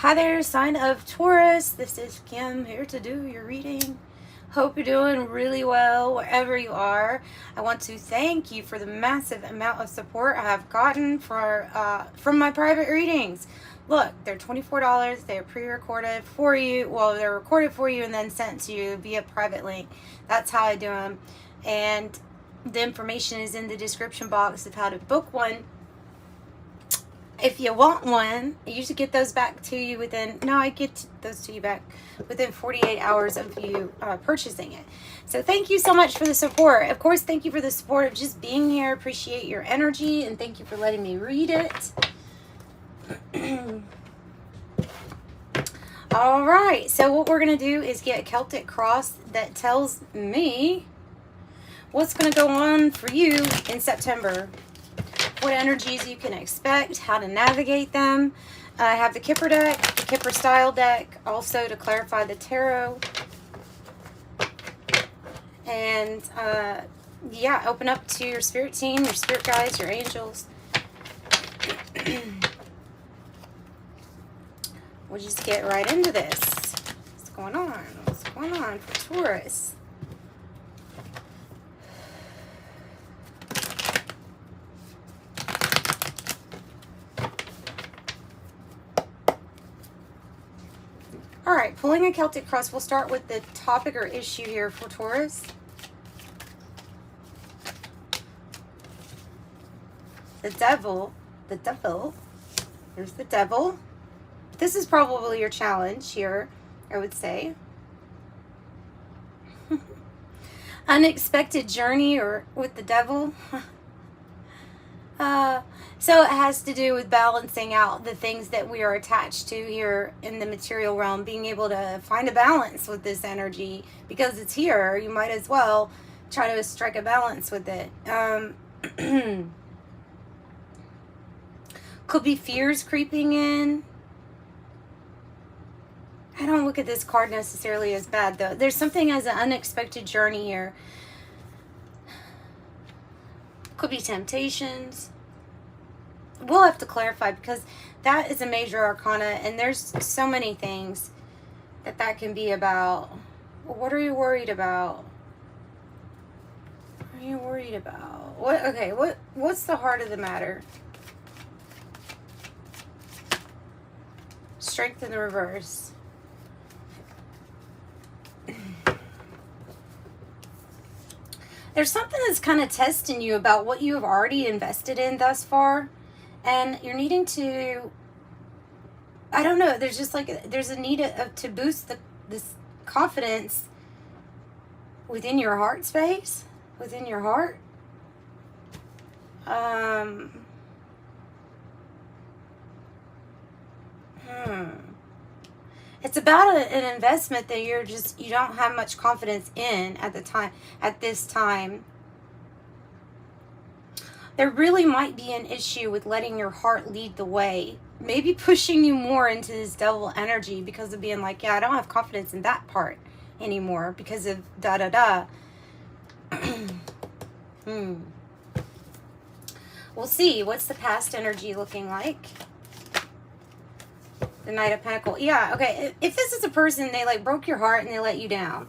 Hi there, sign of Taurus. This is Kim here to do your reading. Hope you're doing really well wherever you are. I want to thank you for the massive amount of support I have gotten from my private readings. Look, they're $24. They're pre-recorded for you. Well, they're recorded for you and then sent to you via private link. That's how I do them. And the information is in the description box of how to book one. If you want one, I usually get those back to you I get those to you back within 48 hours of you purchasing it. So thank you so much for the support. Of course, thank you for the support of just being here. Appreciate your energy, and thank you for letting me read it. All right, so what we're going to do is get a Celtic cross that tells me what's going to go on for you in September. What energies you can expect, how to navigate them. I have the Kipper deck, the Kipper style deck, also to clarify the tarot. And yeah, open up to your spirit team, your spirit guides, your angels. We'll just get right into this. What's going on? What's going on for Taurus? All right, pulling a Celtic cross, we'll start with the topic or issue here for Taurus. The devil, there's the devil. This is probably your challenge here, I would say. Unexpected journey or with the devil. So it has to do with balancing out the things that we are attached to here in the material realm, being able to find a balance with this energy because it's here. You might as well try to strike a balance with it. Could be fears creeping in. I don't look at this card necessarily as bad, though. There's something as an unexpected journey here. Could be temptations. We'll have to clarify because that is a major arcana, and there's so many things that can be about. What are you worried about? What are you worried about? What? Okay, what's the heart of the matter? Strength in the reverse. There's something that's kind of testing you about what you have already invested in thus far. And you're needing to, I don't know, there's just like, there's a need to boost this confidence within your heart space, within your heart. It's about an investment that you don't have much confidence in at this time. There really might be an issue with letting your heart lead the way. Maybe pushing you more into this devil energy because of being like, yeah, I don't have confidence in that part anymore because of da-da-da. We'll see. What's the past energy looking like? The Knight of Pentacles. Yeah, okay. If this is a person, they like broke your heart and they let you down.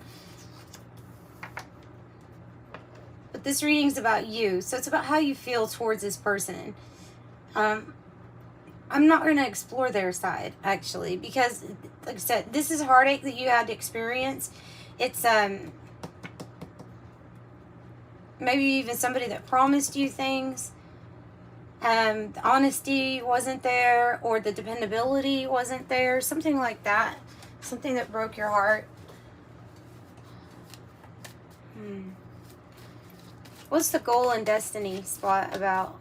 But this reading's about you. So it's about how you feel towards this person. I'm not going to explore their side, actually, because, like I said, this is heartache that you had to experience. It's maybe even somebody that promised you things. The honesty wasn't there, or the dependability wasn't there. Something like that. Something that broke your heart. What's the goal and destiny spot about?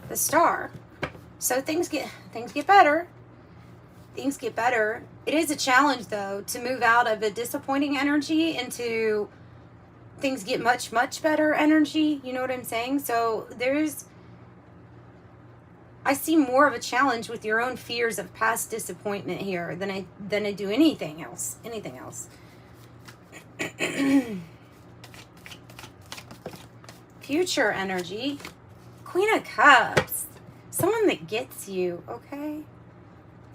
The Star. So things get better. Things get better. It is a challenge, though, to move out of a disappointing energy into things get much, much better energy. You know what I'm saying? So I see more of a challenge with your own fears of past disappointment here than I do anything else. Anything else. Future energy. Queen of Cups. Someone that gets you, okay?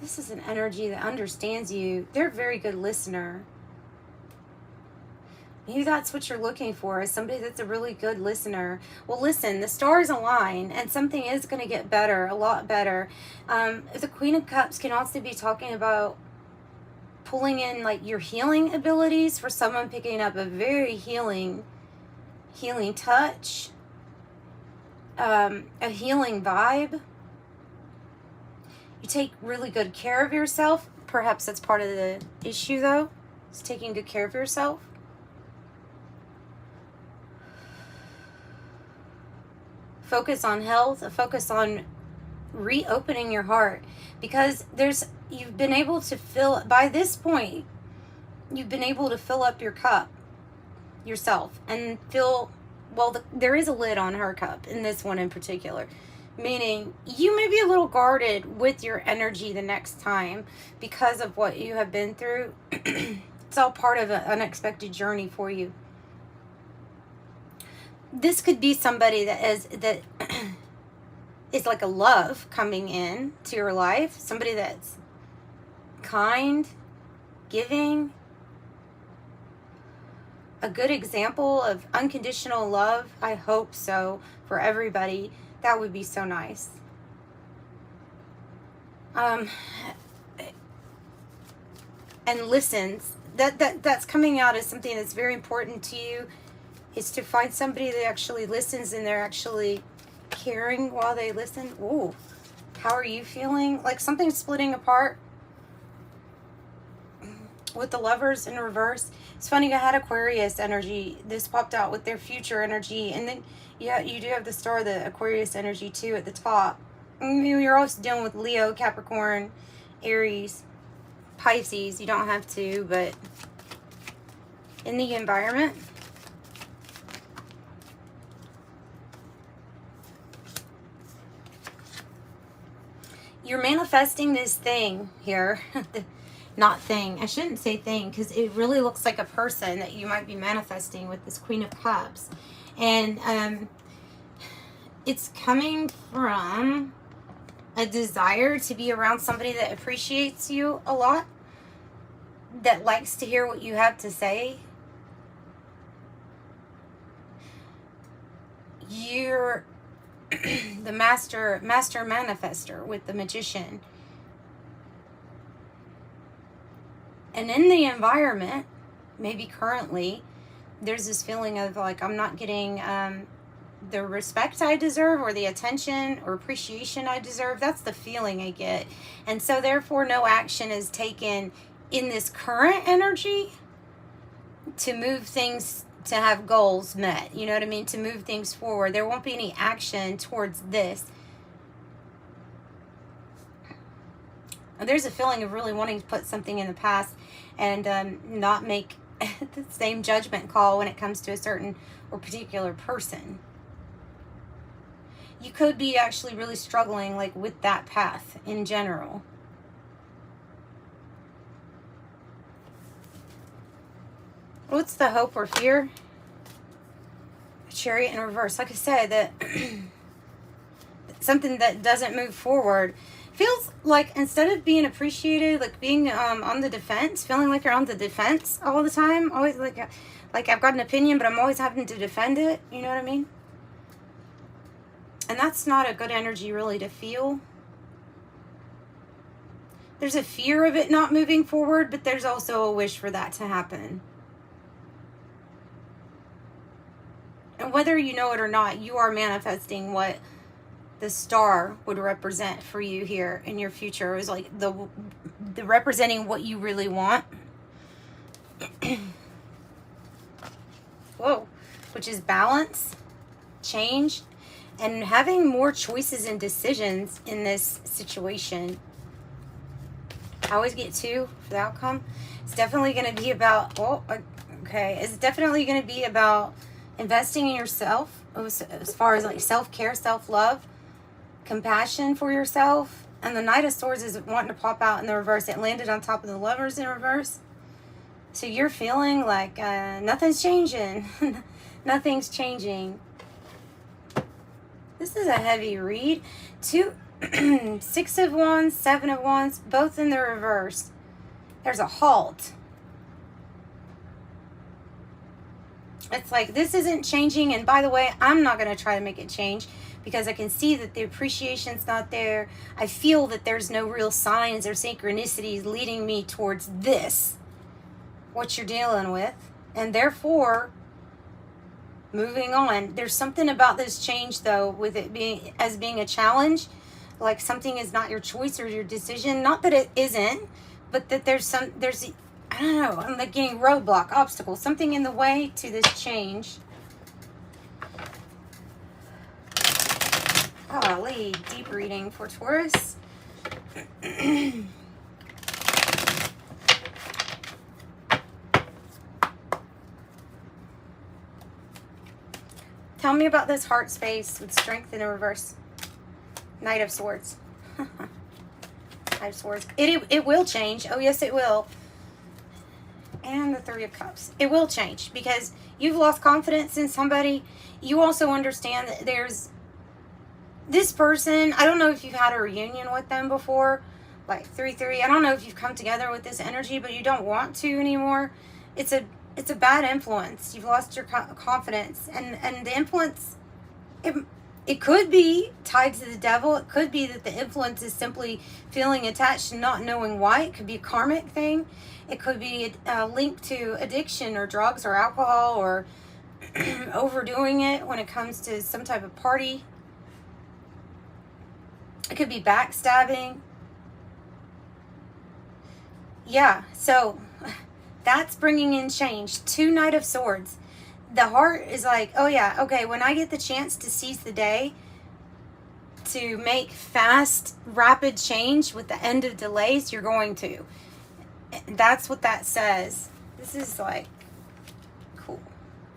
This is an energy that understands you. They're a very good listener. Maybe that's what you're looking for, is somebody that's a really good listener. Well, listen, the stars align and something is going to get better, a lot better. The Queen of Cups can also be talking about pulling in like your healing abilities, for someone picking up a very healing touch, a healing vibe. You take really good care of yourself. Perhaps that's part of the issue, though, is taking good care of yourself. Focus on health, a focus on reopening your heart, because you've been able to fill, by this point, you've been able to fill up your cup yourself and feel, well, there is a lid on her cup in this one in particular, meaning you may be a little guarded with your energy the next time because of what you have been through. It's all part of an unexpected journey for you. This could be somebody that is like a love coming in to your life, somebody that's kind, giving, a good example of unconditional love. I hope so, for everybody. That would be so nice. And listens. That's coming out as something that's very important to you, is to find somebody that actually listens and they're actually caring while they listen. Ooh, how are you feeling? Like something's splitting apart with the Lovers in reverse. It's funny, I had Aquarius energy. This popped out with their future energy. And then, yeah, you do have the star, the Aquarius energy too at the top. You're also dealing with Leo, Capricorn, Aries, Pisces. You don't have to, but in the environment. You're manifesting this thing here. Not thing. I shouldn't say thing, because it really looks like a person that you might be manifesting with this Queen of Cups. And it's coming from a desire to be around somebody that appreciates you a lot, that likes to hear what you have to say. You're the master manifester with the Magician. And in the environment, maybe currently, there's this feeling of like, I'm not getting the respect I deserve, or the attention or appreciation I deserve. That's the feeling I get. And so therefore no action is taken in this current energy to move things, to have goals met. You know what I mean? To move things forward. There won't be any action towards this. There's a feeling of really wanting to put something in the past and not make the same judgment call when it comes to a certain or particular person. You could be actually really struggling like with that path in general. What's the hope or fear? Chariot in reverse. Like I said, that something that doesn't move forward. Feels like instead of being appreciated, like being on the defense, feeling like you're on the defense all the time. Always like I've got an opinion, but I'm always having to defend it. You know what I mean? And that's not a good energy really to feel. There's a fear of it not moving forward, but there's also a wish for that to happen. And whether you know it or not, you are manifesting what the star would represent for you here in your future. It was like the representing what you really want. Whoa. Which is balance, change, and having more choices and decisions in this situation. I always get 2 for the outcome. It's definitely going to be about, it's definitely going to be about investing in yourself as far as like self-care, self-love, compassion for yourself. And the Knight of Swords is wanting to pop out in the reverse. It landed on top of the Lovers in reverse. So you're feeling like nothing's changing. Nothing's changing. This is a heavy read. Six of Wands, Seven of Wands, both in the reverse. There's a halt. It's like, this isn't changing. And by the way, I'm not going to try to make it change because I can see that the appreciation's not there. I feel that there's no real signs or synchronicities leading me towards this, what you're dealing with. And therefore, moving on. There's something about this change, though, with it being a challenge. Like something is not your choice or your decision. Not that it isn't, but that there's I don't know, I'm like getting roadblock, obstacle, something in the way to this change. Golly, deep reading for Taurus. Tell me about this heart space with strength in the reverse. Knight of Swords. Knight of Swords. It will change. Oh, yes, it will. And the Three of Cups. It will change because you've lost confidence in somebody. You also understand that there's this person. I don't know if you've had a reunion with them before. Like 3-3. I don't know if you've come together with this energy, but you don't want to anymore. It's a bad influence. You've lost your confidence. And the influence... It could be tied to the devil. It could be that the influence is simply feeling attached and not knowing why. It could be a karmic thing. It could be linked to addiction or drugs or alcohol or overdoing it when it comes to some type of party. It could be backstabbing. Yeah, so that's bringing in change. 2 Knight of Swords. The heart is like, oh yeah, okay, when I get the chance to seize the day, to make fast, rapid change with the end of delays, you're going to. That's what that says. This is like, cool.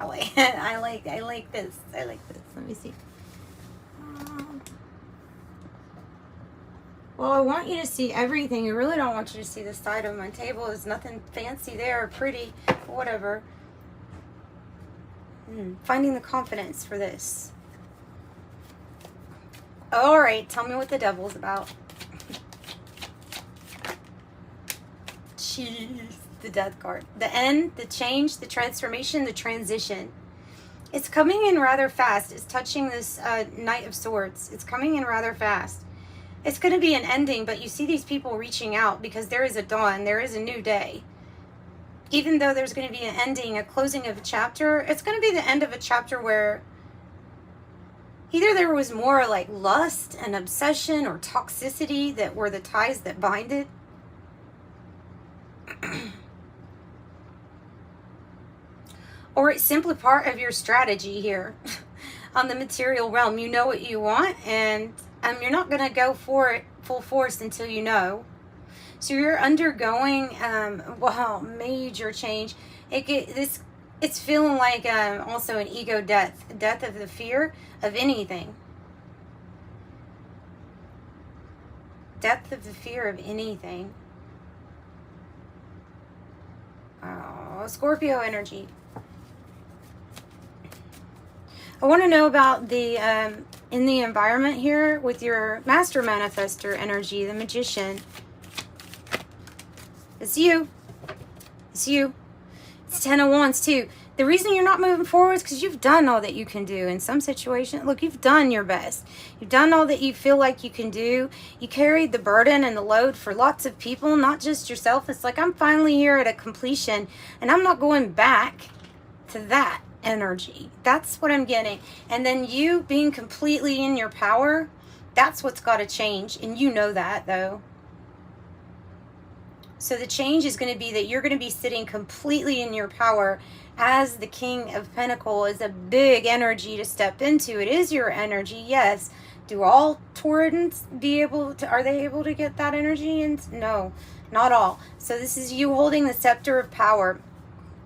I like it. I like this. I like this. Let me see. Well, I want you to see everything. I really don't want you to see the side of my table. There's nothing fancy there or pretty, whatever. Finding the confidence for this. All right, tell me what the devil's about. Jeez, the death card. The end, the change, the transformation, the transition. It's coming in rather fast. It's touching this Knight of Swords. It's coming in rather fast. It's going to be an ending, but you see these people reaching out because there is a dawn. There is a new day. Even though there's going to be an ending, a closing of a chapter, it's going to be the end of a chapter where either there was more like lust and obsession or toxicity that were the ties that bind it. Or it's simply part of your strategy here on the material realm. You know what you want, and you're not going to go for it full force until you know. So you're undergoing, major change. It's feeling like also an ego death of the fear of anything. Death of the fear of anything. Oh, Scorpio energy. I want to know about the in the environment here with your Master Manifestor energy, the Magician. It's you. It's you. It's 10 of Wands too. The reason you're not moving forward is because you've done all that you can do in some situation. Look, you've done your best. You've done all that you feel like you can do. You carried the burden and the load for lots of people, not just yourself. It's like, I'm finally here at a completion, and I'm not going back to that energy. That's what I'm getting. And then you being completely in your power, that's what's got to change. And you know that, though. So the change is going to be that you're going to be sitting completely in your power as the King of Pentacles. Is a big energy to step into. It is your energy, yes. Do all Taurans are they able to get that energy? And no, not all. So this is you holding the scepter of power.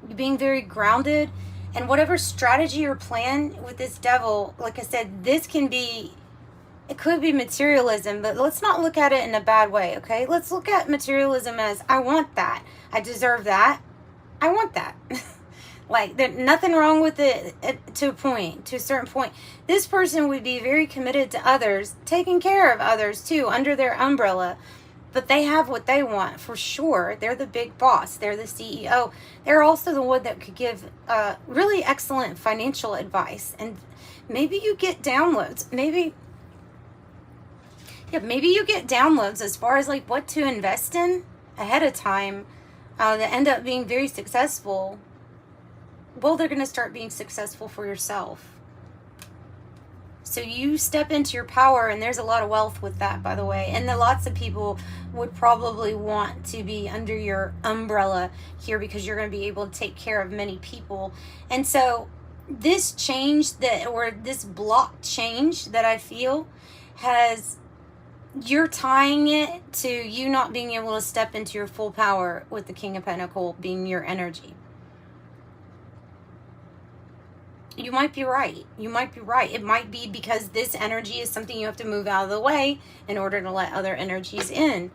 You being very grounded. And whatever strategy or plan with this devil, like I said, this can be... It could be materialism, but let's not look at it in a bad way, okay? Let's look at materialism as, I want that. I deserve that. I want that. Like, there's nothing wrong with it to a point, to a certain point. This person would be very committed to others, taking care of others too, under their umbrella. But they have what they want, for sure. They're the big boss. They're the CEO. They're also the one that could give really excellent financial advice. And maybe you get downloads. Maybe you get downloads as far as like what to invest in ahead of time that end up being very successful. Well, they're going to start being successful for yourself. So you step into your power, and there's a lot of wealth with that, by the way. And lots of people would probably want to be under your umbrella here because you're going to be able to take care of many people. And so this change this block change that I feel you're tying it to you not being able to step into your full power with the King of Pentacles being your energy. You might be right. You might be right. It might be because this energy is something you have to move out of the way in order to let other energies in.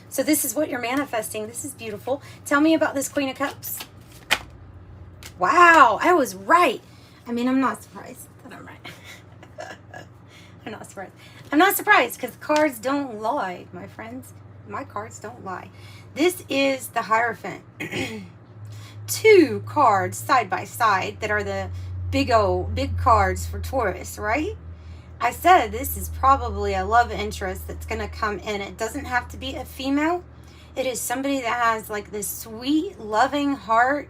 So this is what you're manifesting. This is beautiful. Tell me about this Queen of Cups. Wow, I was right. I mean, I'm not surprised that I'm right. I'm not surprised. I'm not surprised because cards don't lie, my friends. My cards don't lie. This is the Hierophant. 2 cards side by side that are the big cards for Taurus, right? I said this is probably a love interest that's going to come in. It doesn't have to be a female. It is somebody that has like this sweet, loving heart.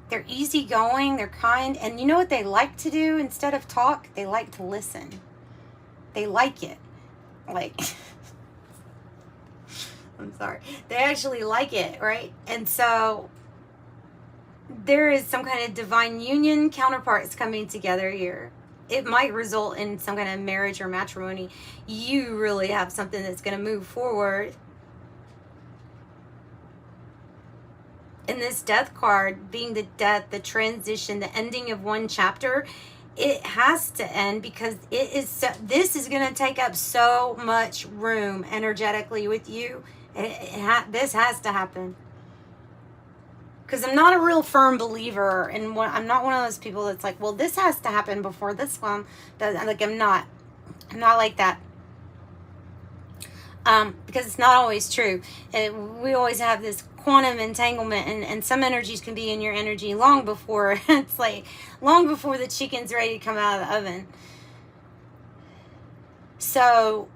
They're easygoing, they're kind, and you know what they like to do instead of talk? They like to listen. They like it. Like... I'm sorry. They actually like it, right? And so there is some kind of divine union, counterparts coming together here. It might result in some kind of marriage or matrimony. You really have something that's going to move forward. And this Death card being the death, the transition, the ending of one chapter, it has to end because this is going to take up so much room energetically with you. This has to happen. Because I'm not a real firm believer, and I'm not one of those people that's like, well, this has to happen before this one. Like, I'm not like that. Because it's not always true. We always have this quantum entanglement, and some energies can be in your energy long before it's like long before the chicken's ready to come out of the oven. So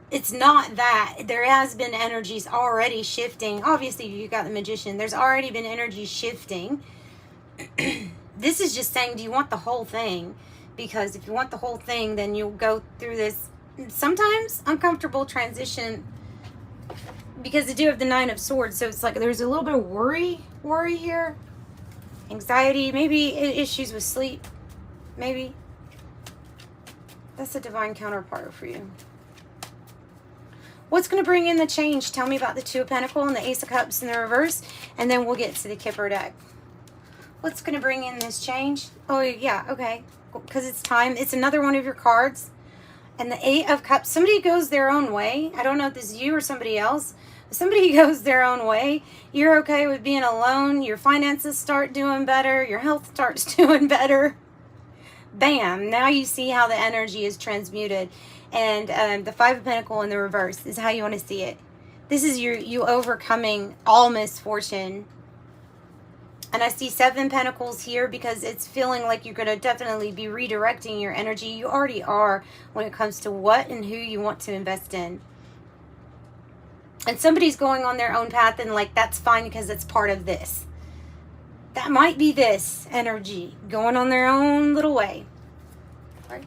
it's not that. There has been energies already shifting. Obviously, you got the Magician. There's already been energy shifting. This is just saying, do you want the whole thing? Because if you want the whole thing, then you'll go through this sometimes uncomfortable transition. Because they do have the 9 of Swords. So it's like there's a little bit of worry here. Anxiety. Maybe issues with sleep. Maybe. That's a divine counterpart for you. What's going to bring in the change? Tell me about the 2 of Pentacles and the Ace of Cups in the reverse. And then we'll get to the Kipper deck. What's going to bring in this change? Oh, yeah. Okay. Because it's time. It's another one of your cards. And the 8 of Cups. Somebody goes their own way. I don't know if this is you or somebody else. If somebody goes their own way. You're okay with being alone. Your finances start doing better. Your health starts doing better. Bam. Now you see how the energy is transmuted. And the 5 of Pentacles in the reverse is how you want to see it. This is you overcoming all misfortune. And I see 7 Pentacles here because it's feeling like you're going to definitely be redirecting your energy. You already are when it comes to what and who you want to invest in. And somebody's going on their own path and like, that's fine because it's part of this. That might be this energy going on their own little way. Right?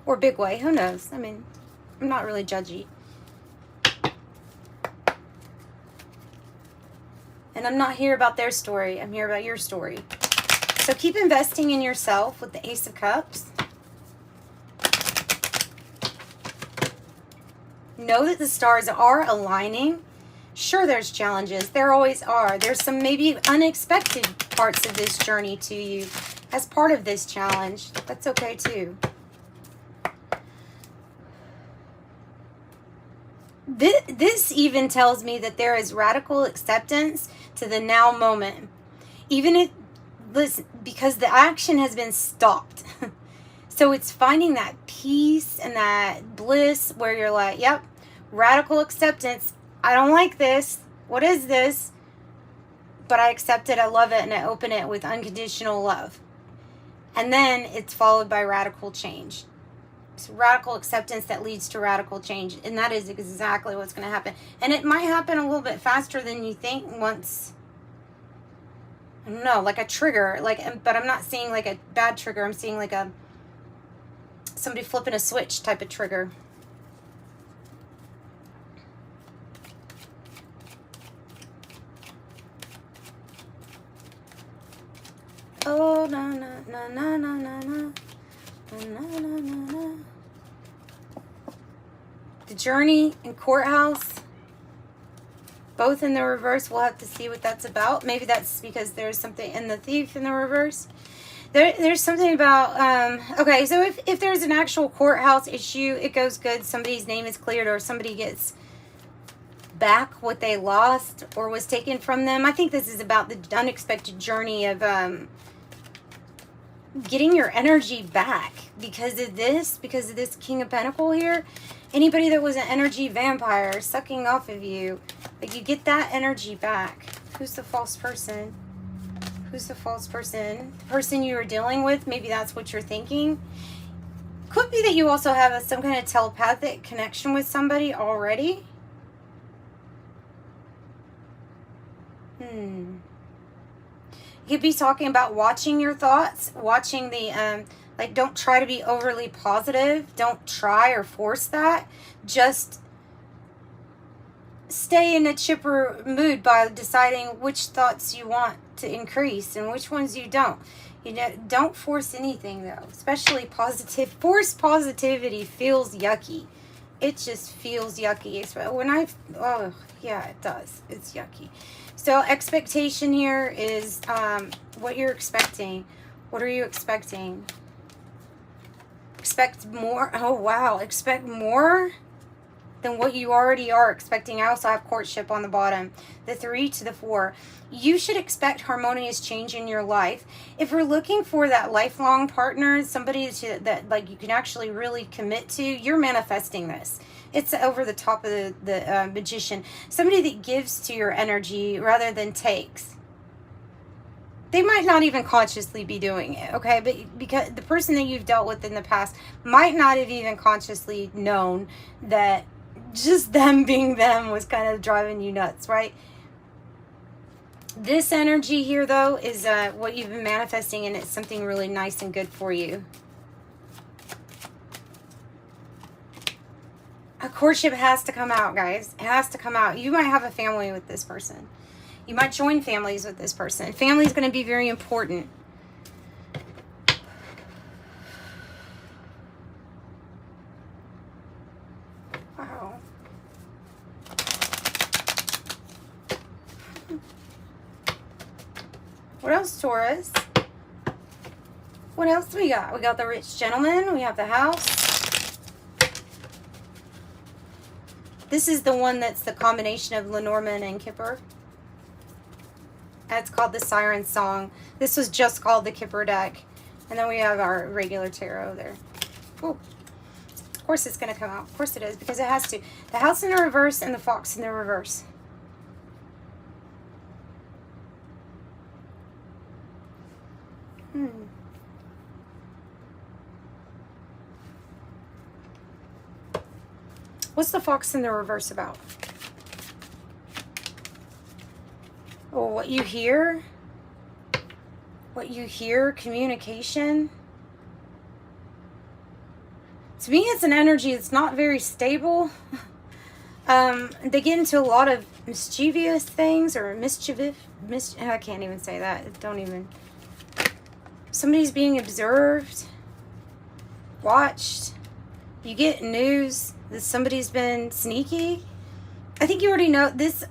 Or big way. Who knows? I mean, I'm not really judgy. And I'm not here about their story. I'm here about your story. So keep investing in yourself with the Ace of Cups. Know that the stars are aligning. Sure, there's challenges. There always are. There's some maybe unexpected parts of this journey to you as part of this challenge. That's okay too. This even tells me that there is radical acceptance to the now moment. Even if, listen, because the action has been stopped. So it's finding that peace and that bliss where you're like, yep, radical acceptance. I don't like this. What is this? But I accept it. I love it. And I open it with unconditional love. And then it's followed by radical change. It's radical acceptance that leads to radical change. And that is exactly what's going to happen. And it might happen a little bit faster than you think once. I don't know, like a trigger. But I'm not seeing like a bad trigger. I'm seeing like a somebody flipping a switch type of trigger. Oh, na na na na na na na na na na na. The Journey and Courthouse, both in the reverse. We'll have to see what that's about. Maybe that's because there's something in the Thief in the reverse. There's something about, okay, so if there's an actual courthouse issue, it goes good. Somebody's name is cleared or somebody gets back what they lost or was taken from them. I think this is about the unexpected journey of getting your energy back because of this King of Pentacles here. Anybody that was an energy vampire sucking off of you, but you get that energy back. Who's the false person? Who's the false person? The person you were dealing with, maybe that's what you're thinking. Could be that you also have some kind of telepathic connection with somebody already. You could be talking about watching your thoughts, watching the, like, don't try to be overly positive. Don't try or force that. Just stay in a chipper mood by deciding which thoughts you want to increase and which ones you don't. You know, don't force anything though, especially positive. Forced positivity feels yucky. It just feels yucky. Oh yeah, it does. It's yucky. So expectation here is what you're expecting. What are you expecting? Expect more. Oh wow, expect more than what you already are expecting. I also have courtship on the bottom, the 3 to the 4. You should expect harmonious change in your life. If we're looking for that lifelong partner, somebody that like you can actually really commit to, you're manifesting this. It's over the top of the magician. Somebody that gives to your energy rather than takes. They might not even consciously be doing it, okay? But because the person that you've dealt with in the past might not have even consciously known that just them being them was kind of driving you nuts, right? This energy here, though, is what you've been manifesting, and it's something really nice and good for you. A courtship has to come out, guys. It has to come out. You might have a family with this person. You might join families with this person. Family is going to be very important. Wow. What else, Taurus? What else do we got? We got the rich gentleman. We have the house. This is the one that's the combination of Lenormand and Kipper. It's called the Siren Song. This was just called the Kipper deck. And then we have our regular tarot there. Ooh. Of course it's going to come out. Of course it is, because it has to. The house in the reverse and the fox in the reverse. What's the fox in the reverse about? Oh, what you hear? What you hear? Communication? To me, it's an energy that's not very stable. They get into a lot of mischievous things or mischievous. I can't even say that. Don't even. Somebody's being observed, watched. You get news that somebody's been sneaky. I think you already know this.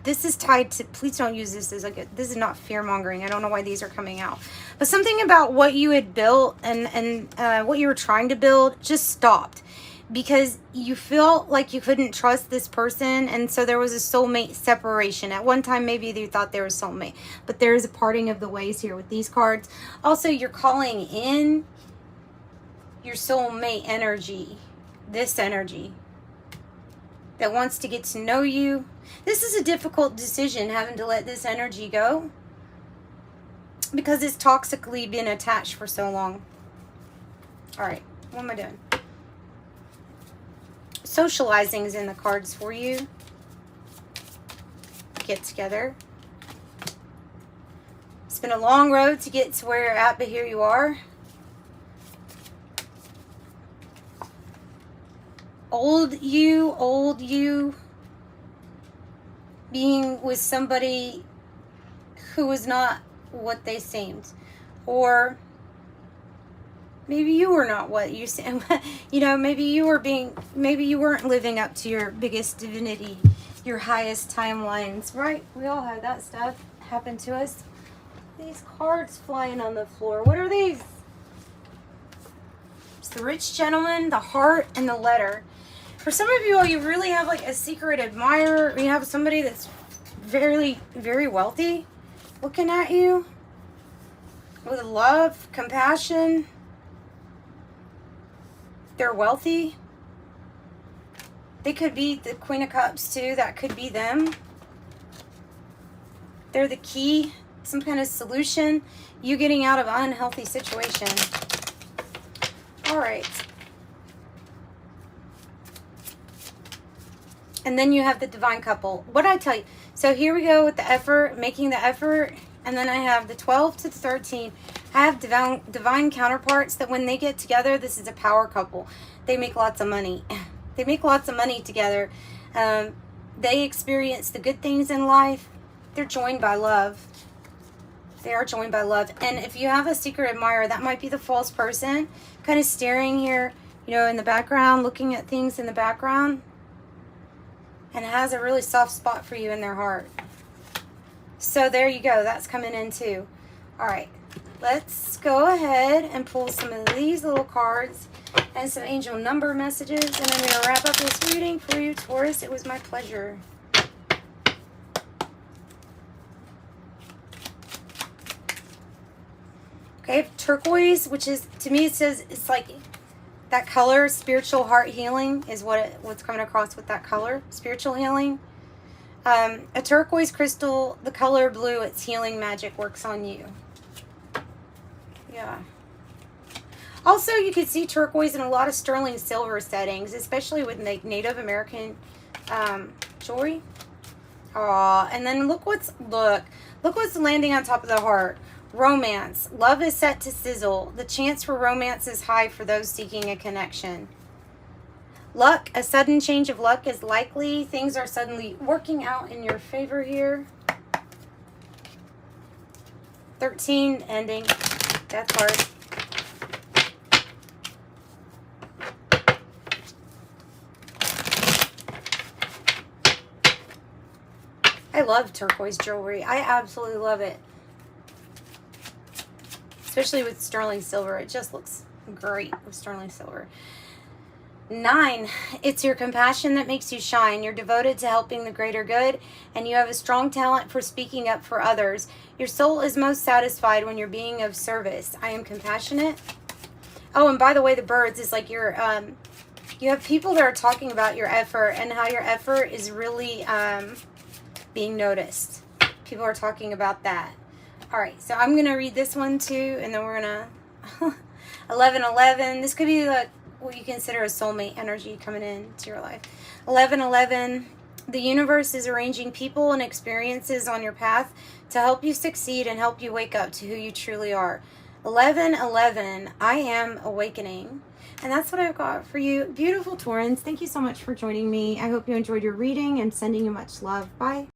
This is tied to. Please don't use this as like this is not fear mongering. I don't know why these are coming out, but something about what you had built and what you were trying to build just stopped. because you feel like you couldn't trust this person, and so there was a soulmate separation. At one time, maybe you thought there was soulmate, but there is a parting of the ways here with these cards. Also, you're calling in your soulmate energy, this energy that wants to get to know you. This is a difficult decision, having to let this energy go, because it's toxically been attached for so long. All right, what am I doing? Socializing is in the cards for you. Get together. It's been a long road to get to where you're at, but here you are. Old you being with somebody who was not what they seemed, or maybe you were not what you seemed. You know, maybe you weren't living up to your biggest divinity, your highest timelines, right? We all have that stuff happen to us. These cards flying on the floor, what are these? It's the rich gentleman, the heart, and the letter. For some of you all, you really have like a secret admirer. You have somebody that's very, very wealthy looking at you with love, compassion. They're wealthy. They could be the Queen of Cups too. That could be them. They're the key, some kind of solution. You getting out of an unhealthy situation. All right. And then you have the divine couple. What did I tell you? So here we go with the effort, making the effort. And then I have the 12 to the 13. I have divine counterparts that when they get together, this is a power couple. They make lots of money. They make lots of money together. They experience the good things in life. They're joined by love. They are joined by love. And if you have a secret admirer, that might be the false person, kind of staring here, you know, in the background, looking at things in the background, and has a really soft spot for you in their heart. So there you go. That's coming in too. All right. Let's go ahead and pull some of these little cards and some angel number messages. And I'm going to wrap up this reading for you, Taurus. It was my pleasure. Okay, turquoise, which is, to me, it says it's like that color, spiritual heart healing is what's coming across with that color, spiritual healing. A turquoise crystal, the color blue, its healing magic works on you. Yeah. Also, you can see turquoise in a lot of sterling silver settings, especially with Native American jewelry. And then look what's landing on top of the heart. Romance. Love is set to sizzle. The chance for romance is high for those seeking a connection. Luck. A sudden change of luck is likely. Things are suddenly working out in your favor here. 13, ending. Death card. I love turquoise jewelry. I absolutely love it. Especially with sterling silver. It just looks great with sterling silver. 9, it's your compassion that makes you shine. You're devoted to helping the greater good, and you have a strong talent for speaking up for others. Your soul is most satisfied when you're being of service. I am compassionate. Oh, and by the way, the birds is like you have people that are talking about your effort and how your effort is really being noticed. People are talking about that. All right, so I'm going to read this one too, and then we're going to 1111. This could be like what you consider a soulmate energy coming into your life. 1111. The universe is arranging people and experiences on your path to help you succeed and help you wake up to who you truly are. 1111. I am awakening. And that's what I've got for you. Beautiful Taurans, thank you so much for joining me. I hope you enjoyed your reading and sending you much love. Bye.